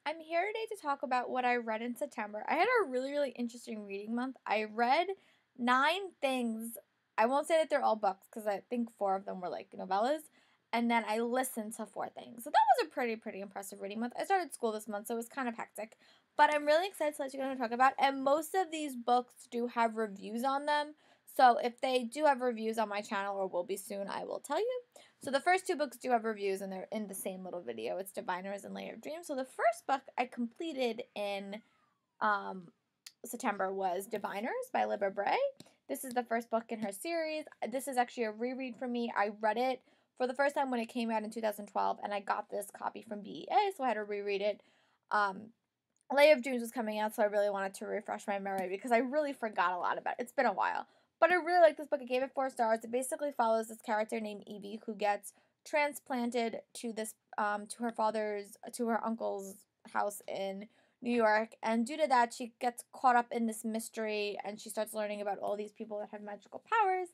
I'm here today to talk about what I read in September. I had a really, really interesting reading month. I read 9 things. I won't say that they're all books because I think 4 of them were like novellas. And then I listened to 4 things. So that was a pretty impressive reading month. I started school this month, so it was kind of hectic. But I'm really excited to let you guys know what to talk about. And most of these books do have reviews on them. So if they do have reviews on my channel or will be soon, I will tell you. So the first 2 books do have reviews, and they're in the same little video. It's Diviners and Layer of Dreams. So the first book I completed in um, September was Diviners by Libba Bray. This is the first book in her series. This is actually a reread for me. I read it for the first time when it came out in 2012, and I got this copy from BEA, so I had to reread it. Layer of Dreams was coming out, so I really wanted to refresh my memory because I really forgot a lot about it. It's been a while. But I really like this book. I gave it 4 stars. It basically follows this character named Evie who gets transplanted to this to her uncle's house in New York, and due to that she gets caught up in this mystery and she starts learning about all these people that have magical powers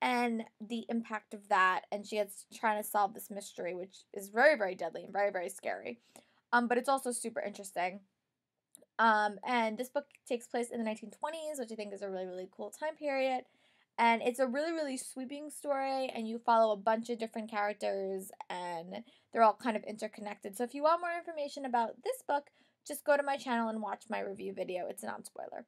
and the impact of that, and she gets trying to solve this mystery, which is very deadly and very scary. But it's also super interesting. And this book takes place in the 1920s, which I think is a really cool time period. And it's a really sweeping story, and you follow a bunch of different characters, and they're all kind of interconnected. So if you want more information about this book, just go to my channel and watch my review video. It's a non-spoiler.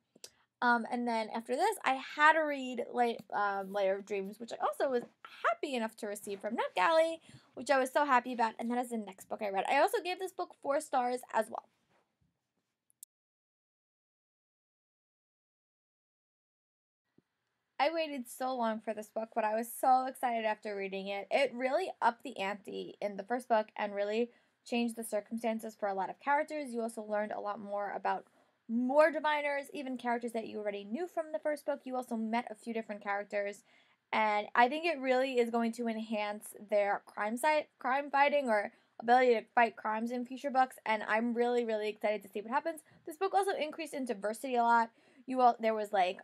And then after this, I had to read Layer of Dreams, which I also was happy enough to receive from NetGalley, which I was so happy about. And that is the next book I read. I also gave this book 4 stars as well. I waited so long for this book, but I was so excited after reading it. It really upped the ante in the first book and really changed the circumstances for a lot of characters. You also learned a lot more about more diviners, even characters that you already knew from the first book. You also met a few different characters, and I think it really is going to enhance their crime fighting or ability to fight crimes in future books, and I'm really excited to see what happens. This book also increased in diversity a lot. There was like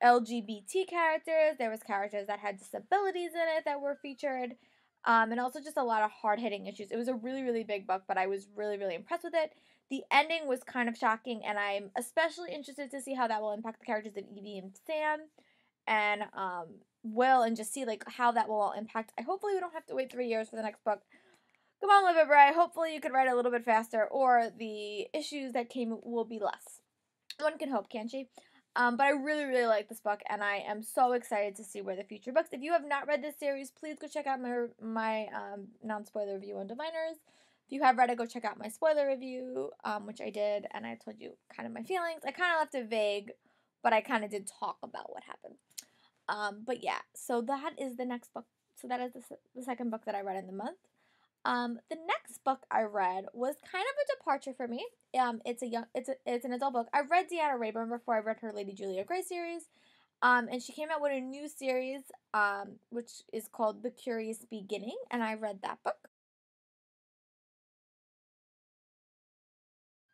LGBT characters. There was characters that had disabilities in it that were featured, and also just a lot of hard hitting issues. It was a really big book, but I was really impressed with it. The ending was kind of shocking, and I'm especially interested to see how that will impact the characters of Evie and Sam, and Will, and just see like how that will all impact. Hopefully we don't have to wait 3 years for the next book. Come on, Libba Bray. Hopefully you could write a little bit faster, or the issues that came will be less. One can hope, can't she? But I really like this book, and I am so excited to see where the future books. If you have not read this series, please go check out my non-spoiler review on Diviners. If you have read it, go check out my spoiler review, which I did, and I told you kind of my feelings. I kind of left it vague, but I kind of did talk about what happened. But yeah, so that is the next book. So that is the second book that I read in the month. The next book I read was kind of a departure for me. It's an adult book. I've read Deanna Raybourn before. I read her Lady Julia Gray series. And she came out with a new series, which is called The Curious Beginning, and I read that book.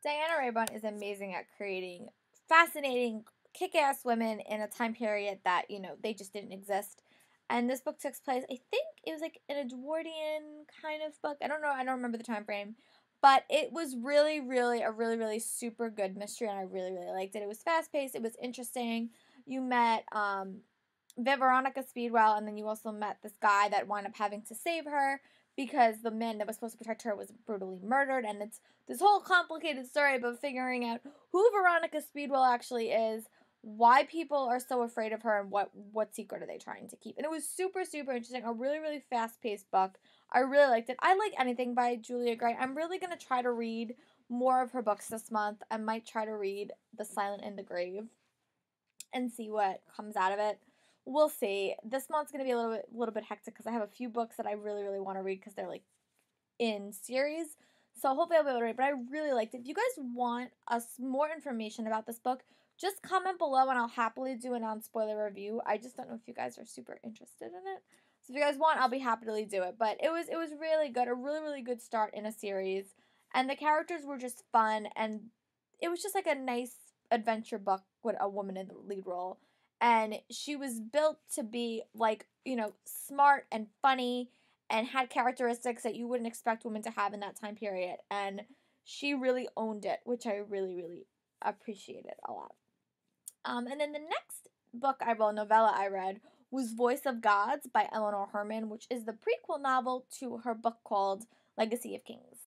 Diana Raybourn is amazing at creating fascinating, kick-ass women in a time period that they just didn't exist. And this book takes place, I think it was like an Edwardian kind of book. I don't know. I don't remember the time frame, but it was really a really super good mystery, and I really liked it. It was fast paced. It was interesting. You met Veronica Speedwell, and then you also met this guy that wound up having to save her because the man that was supposed to protect her was brutally murdered, and it's this whole complicated story about figuring out who Veronica Speedwell actually is, why people are so afraid of her, and what secret are they trying to keep. And it was super interesting. A really fast-paced book. I really liked it. I like anything by Julia Gray. I'm really going to try to read more of her books this month. I might try to read The Silent in the Grave and see what comes out of it. We'll see. This month's going to be a little bit hectic because I have a few books that I really want to read because they're like in series. So hopefully I'll be able to read, but I really liked it. If you guys want more information about this book, just comment below and I'll happily do a non-spoiler review. I just don't know if you guys are super interested in it. So if you guys want, I'll be happily do it. But it was really good, a really good start in a series. And the characters were just fun, and it was just like a nice adventure book with a woman in the lead role. And she was built to be like, smart and funny and had characteristics that you wouldn't expect women to have in that time period. And she really owned it, which I really, really appreciated a lot. And then the next novella I read was Voice of Gods by Eleanor Herman, which is the prequel novel to her book called Legacy of Kings.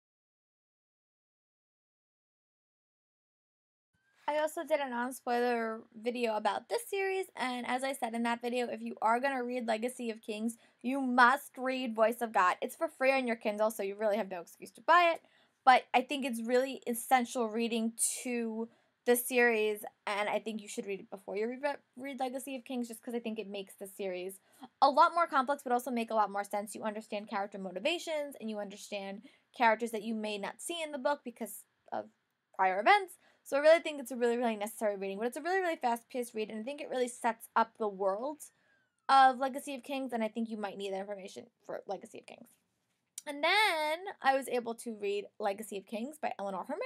I also did a non-spoiler video about this series, and as I said in that video, if you are going to read Legacy of Kings, you must read Voice of God. It's for free on your Kindle, so you really have no excuse to buy it, but I think it's really essential reading to the series, and I think you should read it before you read Legacy of Kings, just because I think it makes the series a lot more complex, but also make a lot more sense. You understand character motivations, and you understand characters that you may not see in the book because of prior events. So I really think it's a really, really necessary reading, but it's a really, really fast-paced read, and I think it really sets up the world of Legacy of Kings, and I think you might need that information for Legacy of Kings. And then I was able to read Legacy of Kings by Eleanor Herman,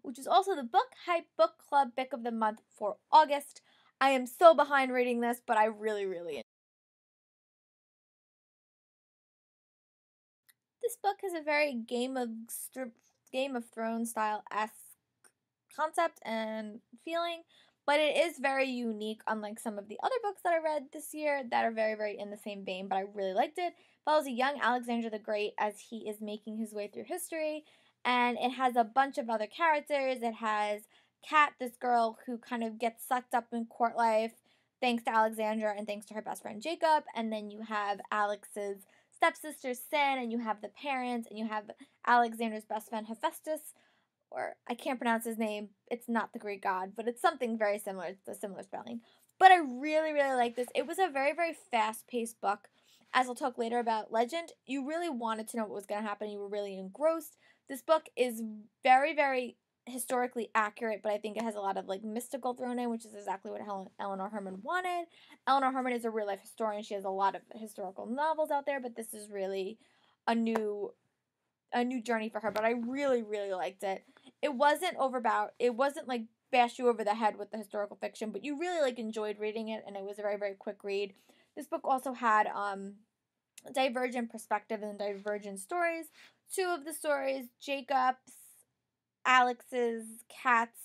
which is also the Book Hype Book Club Pick of the Month for August. I am so behind reading this, but I really, really enjoy it. This book has a very Game of Thrones style-esque concept and feeling, but it is very unique, unlike some of the other books that I read this year that are very, very in the same vein, but I really liked it. It follows a young Alexander the Great as he is making his way through history, and it has a bunch of other characters. It has Kat, this girl who kind of gets sucked up in court life thanks to Alexandra and thanks to her best friend Jacob, and then you have Alex's stepsister Sin, and you have the parents, and you have Alexander's best friend Hephaestus, or I can't pronounce his name. It's not the Greek god, but it's something very similar. It's a similar spelling. But I really, really like this. It was a very, very fast-paced book. As I'll talk later about Legend, you really wanted to know what was going to happen. You were really engrossed. This book is very, very historically accurate, but I think it has a lot of like mystical thrown in, which is exactly what Eleanor Herman wanted. Eleanor Herman is a real-life historian. She has a lot of historical novels out there, but this is really a new journey for her, but I really, really liked it. It wasn't it wasn't like bash you over the head with the historical fiction, but you really like enjoyed reading it, and it was a very, very quick read. This book also had divergent perspective and divergent stories. Two of the stories, Jacob's, Alex's, Kat's,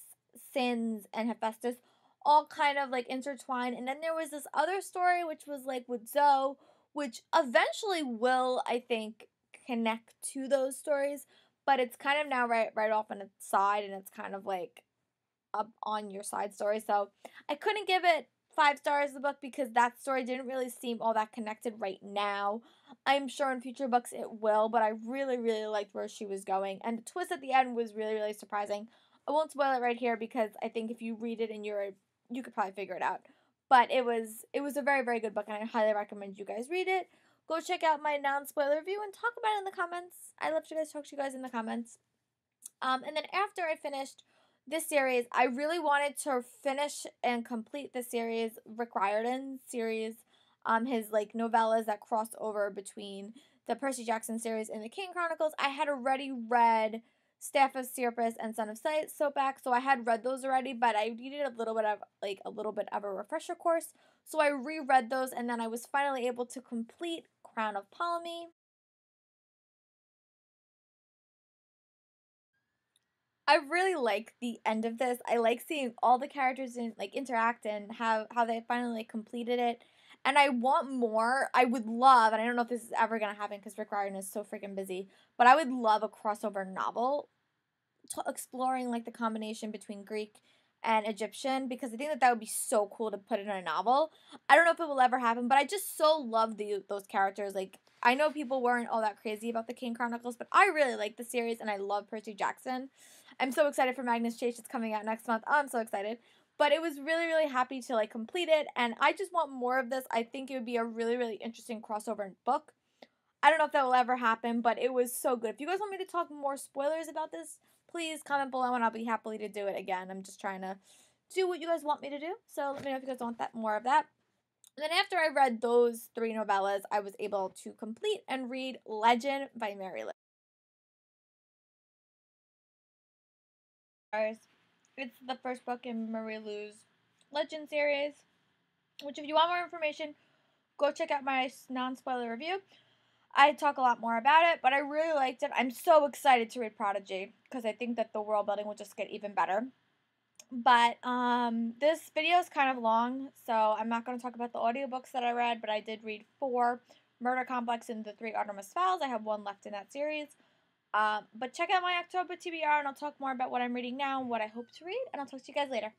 Sin's, and Hephaestus, all kind of like intertwined. And then there was this other story which was like with Zoe, which eventually will, I think, connect to those stories, but it's kind of now right off on its side, and it's kind of like up on your side story. So I couldn't give it 5 stars the book because that story didn't really seem all that connected right now. I'm sure in future books it will, but I really, really liked where she was going, and the twist at the end was really, really surprising. I won't spoil it right here because I think if you read it and you could probably figure it out. But it was a very, very good book, and I highly recommend you guys read it. Go check out my non-spoiler review and talk about it in the comments. I love to talk to you guys in the comments. And then after I finished this series, I really wanted to finish and complete the series, Rick Riordan series, his like novellas that crossed over between the Percy Jackson series and the King Chronicles. I had already read Staff of Cerberus and Son of Soapback, so I had read those already, but I needed a little bit of a refresher course. So I reread those, and then I was finally able to complete Crown of Ptolemy. I really like the end of this. I like seeing all the characters interact and how they finally completed it. And I want more. I would love, and I don't know if this is ever gonna happen because Rick Riordan is so freaking busy, but I would love a crossover novel exploring like the combination between Greek and Egyptian, because I think that would be so cool to put in a novel. I don't know if it will ever happen, but I just so love those characters. Like, I know people weren't all that crazy about the King Chronicles, but I really like the series and I love Percy Jackson. I'm so excited for Magnus Chase. It's coming out next month. Oh, I'm so excited. But it was really, really happy to like complete it, and I just want more of this. I think it would be a really, really interesting crossover book. I don't know if that will ever happen, but it was so good. If you guys want me to talk more spoilers about this, please comment below and I'll be happy to do it again. I'm just trying to do what you guys want me to do. So let me know if you guys want more of that. And then after I read those 3 novellas, I was able to complete and read Legend by Mary Lou. It's the first book in Mary Lou's Legend series, which if you want more information, go check out my non-spoiler review. I talk a lot more about it, but I really liked it. I'm so excited to read Prodigy because I think that the world building will just get even better. But this video is kind of long, so I'm not going to talk about the audiobooks that I read, but I did read 4 Murder Complex and the 3 Artemis Files. I have 1 left in that series. But check out my October TBR, and I'll talk more about what I'm reading now and what I hope to read, and I'll talk to you guys later.